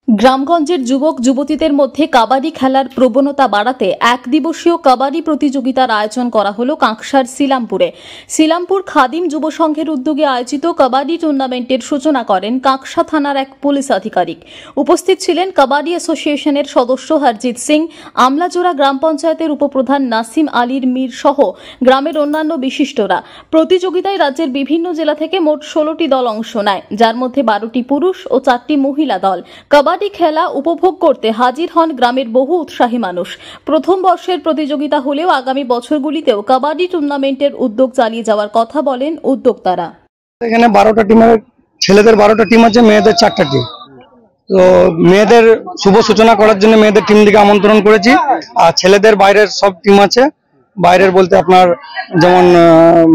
গ্রামগঞ্জের যুবক যুবতীদের মধ্যে কাবাডি খেলার প্রবণতা বাড়াতে এক দিবসীয় কাবাডি প্রতিযোগিতার আয়োজন করা হলো কাঁকসার সিলামপুরে। সিলামপুর খাদিম যুব সংঘের উদ্যোগে আয়োজিত কাবাডি টুর্নামেন্টের সূচনা করেন কাঁকসা থানার এক পুলিশ আধিকারিক। উপস্থিত ছিলেন কাবাডি অ্যাসোসিয়েশনের সদস্য হরজিৎ সিং, আমলাজোড়া গ্রাম পঞ্চায়েতের উপপ্রধান নাসিম আলীর মীর সহ গ্রামের অন্যান্য বিশিষ্টরা। প্রতিযোগিতায় রাজ্যের বিভিন্ন জেলা থেকে মোট 16টি দল অংশ নেয়, যার মধ্যে 12টি পুরুষ ও 4টি মহিলা দল। কাবাডি খেলা উপভোগ করতে হাজির হন গ্রামের বহু উৎসাহী মানুষ। প্রথম বর্ষের প্রতিযোগিতা হলেও আগামী বছরগুলিতেও কাবাডি টুর্নামেন্টের উদ্যোগ চালিয়ে যাওয়ার কথা বলেন উদ্যোক্তারা। এখানে 12টা টিমের ছেলেদের 12টা টিম আছে, মেয়েদের 4টা টিম। তো মেয়েদের শুভ সূচনা করার জন্য মেয়েদের টিম থেকে আমন্ত্রণ করেছি। আর ছেলেদের বাইরের সব টিম আছে। বাইরের বলতে আপনার যেমন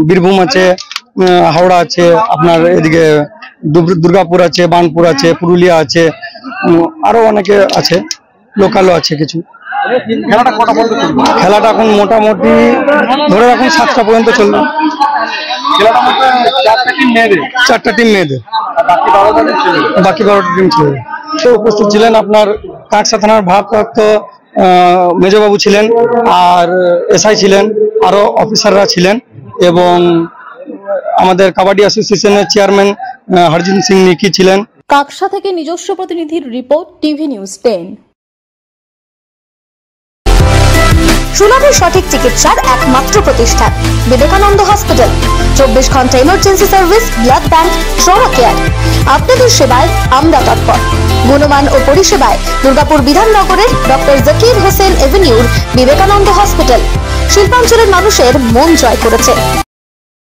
বীরভূম আছে, হাওড়া আছে, আপনার এদিকে দুর্গাপুর আছে, বানপুর আছে, পুরুলিয়া আছে, আরো অনেকে আছে, লোকালও আছে কিছু। খেলাটা এখন মোটামুটি ধরে রাখুন 7টা পর্যন্ত চলবে। 4টা টিম মেয়েদের, বাকি 12টা টিম ছেলে। উপস্থিত ছিলেন আপনার কাঁকসা থানার ভারপ্রাপ্ত মেজবাবু ছিলেন, আর এসআই ছিলেন, আরো অফিসাররা ছিলেন, এবং আমাদের কাবাডি অ্যাসোসিয়েশনের চেয়ারম্যান হরজিৎ সিং নিকি ছিলেন। কাঁকসা থেকে নিজস্ব প্রতিনিধির রিপোর্ট, টিভি নিউজ 10। সুলভ সঠিক চিকিৎসার একমাত্র প্রতিষ্ঠান বিবেকানন্দ হসপিটাল। 24 ঘন্টা emergency service, blood bank, trauma care. আপনাদের সেবায় আমরা তৎপর। গুণমান ও পরিষেবায় দুর্গাপুর বিধাননগরের ডক্টর জাকির হোসেন এভিনিউর বিবেকানন্দ হসপিটাল শিল্পাঞ্চলের মানুষের মন জয় করেছে।